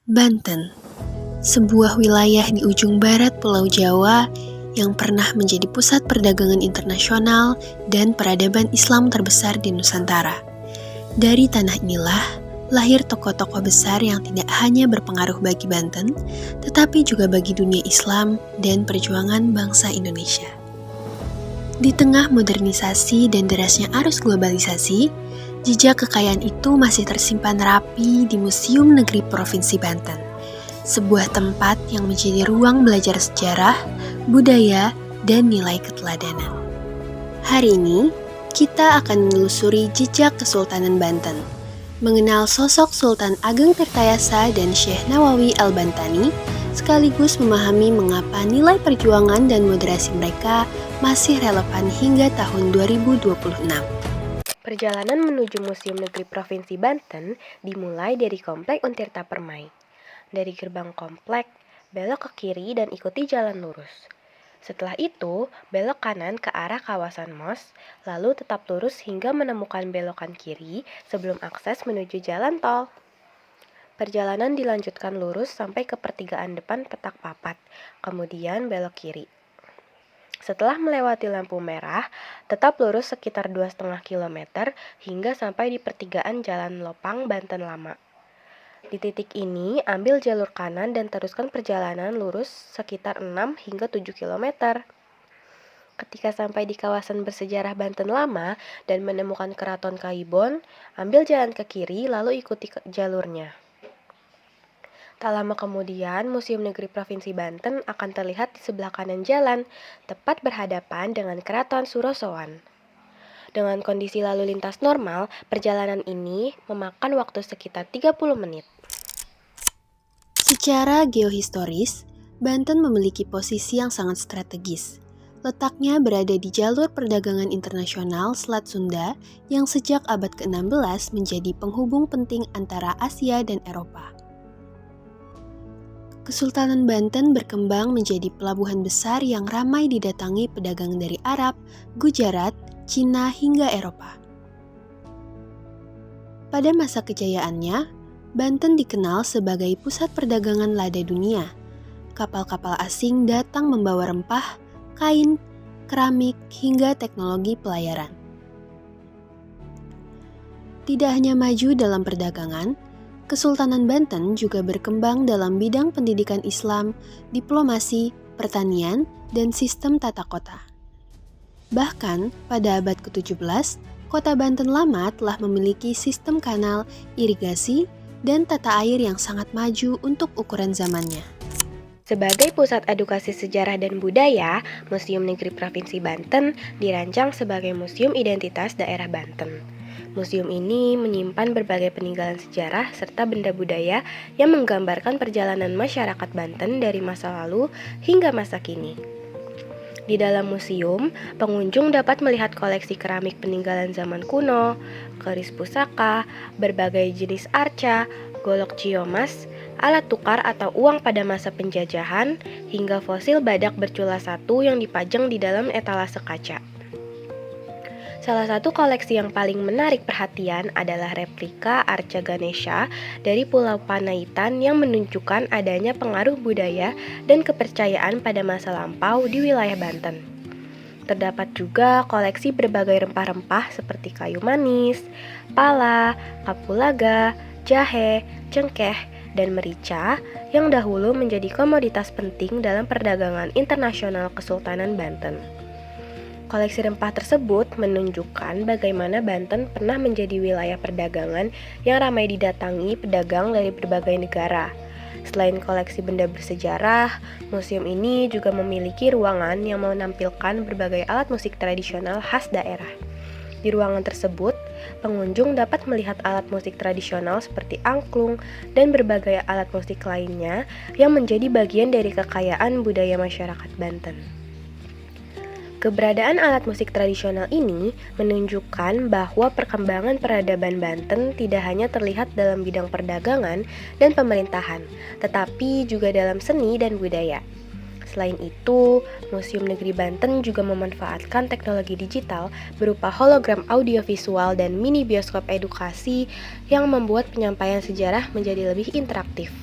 Banten, sebuah wilayah di ujung barat Pulau Jawa yang pernah menjadi pusat perdagangan internasional dan peradaban Islam terbesar di Nusantara. Dari tanah inilah lahir tokoh-tokoh besar yang tidak hanya berpengaruh bagi Banten, tetapi juga bagi dunia Islam dan perjuangan bangsa Indonesia. Di tengah modernisasi dan derasnya arus globalisasi, jejak kekayaan itu masih tersimpan rapi di Museum Negeri Provinsi Banten, sebuah tempat yang menjadi ruang belajar sejarah, budaya, dan nilai keteladanan. Hari ini, kita akan menelusuri jejak Kesultanan Banten, mengenal sosok Sultan Ageng Tirtayasa dan Syekh Nawawi Al-Bantani, sekaligus memahami mengapa nilai perjuangan dan moderasi mereka masih relevan hingga tahun 2026. Perjalanan menuju Museum Negeri Provinsi Banten dimulai dari Komplek Untirta Permai. Dari gerbang komplek, belok ke kiri dan ikuti jalan lurus. Setelah itu, belok kanan ke arah kawasan MOS, lalu tetap lurus hingga menemukan belokan kiri sebelum akses menuju jalan tol. Perjalanan dilanjutkan lurus sampai ke pertigaan depan Petak Papat, kemudian belok kiri. Setelah melewati lampu merah, tetap lurus sekitar 2,5 km hingga sampai di pertigaan Jalan Lopang, Banten Lama. Di titik ini, ambil jalur kanan dan teruskan perjalanan lurus sekitar 6 hingga 7 km. Ketika sampai di kawasan bersejarah Banten Lama dan menemukan Keraton Kaibon, ambil jalan ke kiri lalu ikuti jalurnya. Tak lama kemudian, Museum Negeri Provinsi Banten akan terlihat di sebelah kanan jalan, tepat berhadapan dengan Keraton Surosowan. Dengan kondisi lalu lintas normal, perjalanan ini memakan waktu sekitar 30 menit. Secara geohistoris, Banten memiliki posisi yang sangat strategis. Letaknya berada di jalur perdagangan internasional Selat Sunda yang sejak abad ke-16 menjadi penghubung penting antara Asia dan Eropa. Kesultanan Banten berkembang menjadi pelabuhan besar yang ramai didatangi pedagang dari Arab, Gujarat, Cina hingga Eropa. Pada masa kejayaannya, Banten dikenal sebagai pusat perdagangan lada dunia. Kapal-kapal asing datang membawa rempah, kain, keramik, hingga teknologi pelayaran. Tidak hanya maju dalam perdagangan, Kesultanan Banten juga berkembang dalam bidang pendidikan Islam, diplomasi, pertanian, dan sistem tata kota. Bahkan, pada abad ke-17, kota Banten Lama telah memiliki sistem kanal, irigasi, dan tata air yang sangat maju untuk ukuran zamannya. Sebagai pusat edukasi sejarah dan budaya, Museum Negeri Provinsi Banten dirancang sebagai Museum Identitas Daerah Banten. Museum ini menyimpan berbagai peninggalan sejarah serta benda budaya yang menggambarkan perjalanan masyarakat Banten dari masa lalu hingga masa kini. Di dalam museum, pengunjung dapat melihat koleksi keramik peninggalan zaman kuno, keris pusaka, berbagai jenis arca, golok ciomas, alat tukar atau uang pada masa penjajahan, hingga fosil badak bercula satu yang dipajang di dalam etalase kaca. Salah satu koleksi yang paling menarik perhatian adalah replika arca Ganesha dari Pulau Panaitan yang menunjukkan adanya pengaruh budaya dan kepercayaan pada masa lampau di wilayah Banten. Terdapat juga koleksi berbagai rempah-rempah seperti kayu manis, pala, kapulaga, jahe, cengkeh, dan merica yang dahulu menjadi komoditas penting dalam perdagangan internasional Kesultanan Banten. Koleksi rempah tersebut menunjukkan bagaimana Banten pernah menjadi wilayah perdagangan yang ramai didatangi pedagang dari berbagai negara. Selain koleksi benda bersejarah, museum ini juga memiliki ruangan yang menampilkan berbagai alat musik tradisional khas daerah. Di ruangan tersebut, pengunjung dapat melihat alat musik tradisional seperti angklung dan berbagai alat musik lainnya yang menjadi bagian dari kekayaan budaya masyarakat Banten. Keberadaan alat musik tradisional ini menunjukkan bahwa perkembangan peradaban Banten tidak hanya terlihat dalam bidang perdagangan dan pemerintahan, tetapi juga dalam seni dan budaya. Selain itu, Museum Negeri Banten juga memanfaatkan teknologi digital berupa hologram audiovisual dan mini bioskop edukasi yang membuat penyampaian sejarah menjadi lebih interaktif.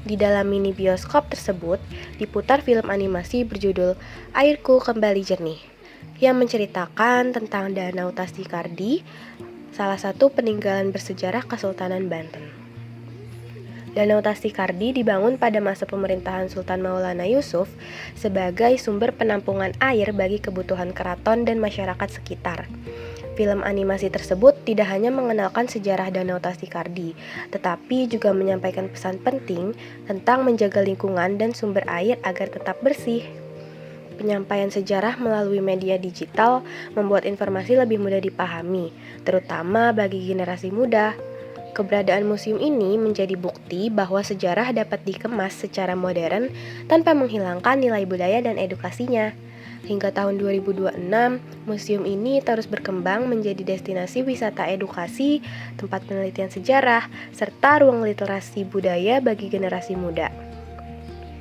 Di dalam mini bioskop tersebut diputar film animasi berjudul Airku Kembali Jernih yang menceritakan tentang Danau Tasdikardi, salah satu peninggalan bersejarah Kesultanan Banten. Danau Tasdikardi dibangun pada masa pemerintahan Sultan Maulana Yusuf sebagai sumber penampungan air bagi kebutuhan keraton dan masyarakat sekitar. Film animasi tersebut tidak hanya mengenalkan sejarah Danau Tasdikardi, tetapi juga menyampaikan pesan penting tentang menjaga lingkungan dan sumber air agar tetap bersih. Penyampaian sejarah melalui media digital membuat informasi lebih mudah dipahami, terutama bagi generasi muda. Keberadaan museum ini menjadi bukti bahwa sejarah dapat dikemas secara modern tanpa menghilangkan nilai budaya dan edukasinya. Hingga tahun 2026, museum ini terus berkembang menjadi destinasi wisata edukasi, tempat penelitian sejarah, serta ruang literasi budaya bagi generasi muda.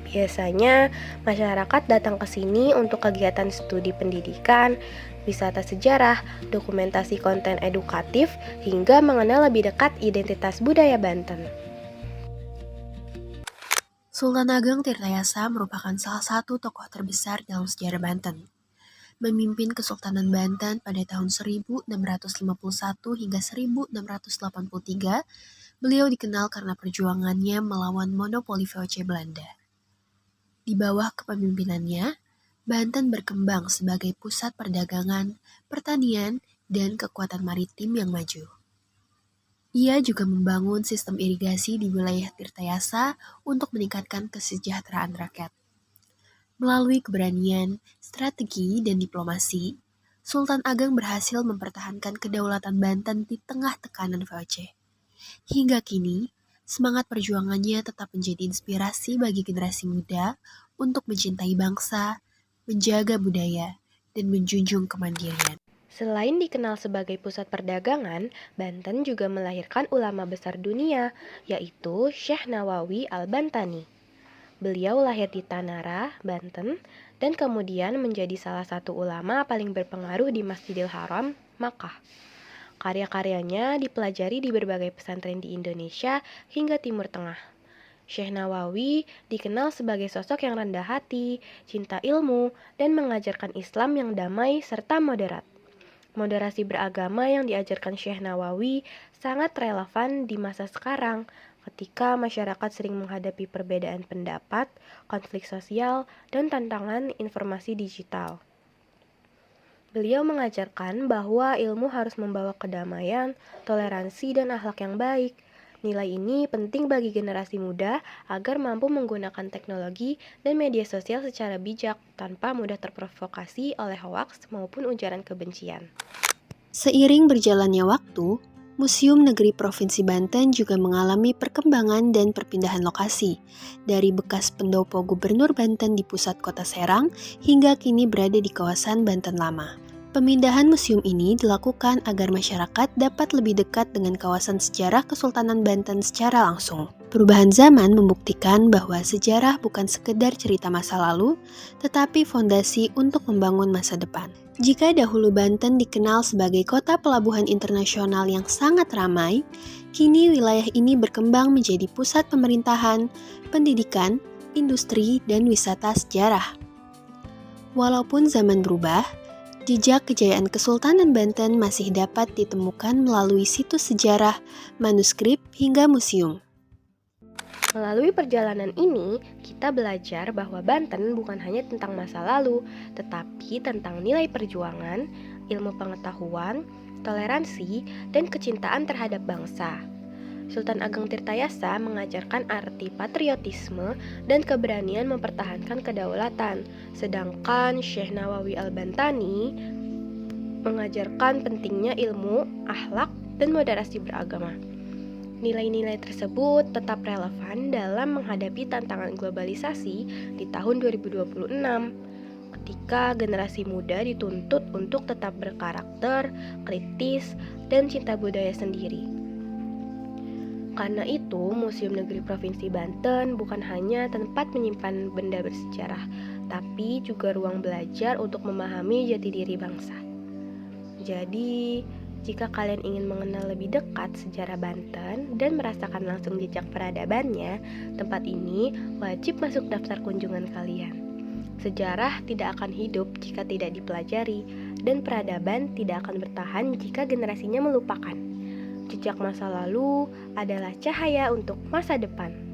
Biasanya, masyarakat datang ke sini untuk kegiatan studi pendidikan, wisata sejarah, dokumentasi konten edukatif, hingga mengenal lebih dekat identitas budaya Banten. Sultan Ageng Tirtayasa merupakan salah satu tokoh terbesar dalam sejarah Banten. Memimpin Kesultanan Banten pada tahun 1651 hingga 1683, beliau dikenal karena perjuangannya melawan monopoli VOC Belanda. Di bawah kepemimpinannya, Banten berkembang sebagai pusat perdagangan, pertanian, dan kekuatan maritim yang maju. Ia juga membangun sistem irigasi di wilayah Tirtayasa untuk meningkatkan kesejahteraan rakyat. Melalui keberanian, strategi, dan diplomasi, Sultan Ageng berhasil mempertahankan kedaulatan Banten di tengah tekanan VOC. Hingga kini, semangat perjuangannya tetap menjadi inspirasi bagi generasi muda untuk mencintai bangsa, menjaga budaya, dan menjunjung kemandirian. Selain dikenal sebagai pusat perdagangan, Banten juga melahirkan ulama besar dunia, yaitu Syekh Nawawi Al-Bantani. Beliau lahir di Tanara, Banten, dan kemudian menjadi salah satu ulama paling berpengaruh di Masjidil Haram, Makkah. Karya-karyanya dipelajari di berbagai pesantren di Indonesia hingga Timur Tengah. Syekh Nawawi dikenal sebagai sosok yang rendah hati, cinta ilmu, dan mengajarkan Islam yang damai serta moderat. Moderasi beragama yang diajarkan Syekh Nawawi sangat relevan di masa sekarang ketika masyarakat sering menghadapi perbedaan pendapat, konflik sosial, dan tantangan informasi digital. Beliau mengajarkan bahwa ilmu harus membawa kedamaian, toleransi, dan akhlak yang baik. Nilai ini penting bagi generasi muda agar mampu menggunakan teknologi dan media sosial secara bijak tanpa mudah terprovokasi oleh hoaks maupun ujaran kebencian. Seiring berjalannya waktu, Museum Negeri Provinsi Banten juga mengalami perkembangan dan perpindahan lokasi, dari bekas pendopo Gubernur Banten di pusat kota Serang hingga kini berada di kawasan Banten Lama. Pemindahan museum ini dilakukan agar masyarakat dapat lebih dekat dengan kawasan sejarah Kesultanan Banten secara langsung. Perubahan zaman membuktikan bahwa sejarah bukan sekedar cerita masa lalu, tetapi fondasi untuk membangun masa depan. Jika dahulu Banten dikenal sebagai kota pelabuhan internasional yang sangat ramai, kini wilayah ini berkembang menjadi pusat pemerintahan, pendidikan, industri, dan wisata sejarah. Walaupun zaman berubah, jejak kejayaan Kesultanan Banten masih dapat ditemukan melalui situs sejarah, manuskrip, hingga museum. Melalui perjalanan ini, kita belajar bahwa Banten bukan hanya tentang masa lalu, tetapi tentang nilai perjuangan, ilmu pengetahuan, toleransi, dan kecintaan terhadap bangsa. Sultan Ageng Tirtayasa mengajarkan arti patriotisme dan keberanian mempertahankan kedaulatan, sedangkan Syekh Nawawi Al-Bantani mengajarkan pentingnya ilmu, akhlak, dan moderasi beragama. Nilai-nilai tersebut tetap relevan dalam menghadapi tantangan globalisasi di tahun 2026, ketika generasi muda dituntut untuk tetap berkarakter, kritis, dan cinta budaya sendiri. Karena itu, Museum Negeri Provinsi Banten bukan hanya tempat menyimpan benda bersejarah, tapi juga ruang belajar untuk memahami jati diri bangsa. Jadi, Jika kalian ingin mengenal lebih dekat sejarah Banten dan merasakan langsung jejak peradabannya, tempat ini wajib masuk daftar kunjungan kalian. Sejarah tidak akan hidup jika tidak dipelajari, dan peradaban tidak akan bertahan jika generasinya melupakan. Jejak masa lalu adalah cahaya untuk masa depan.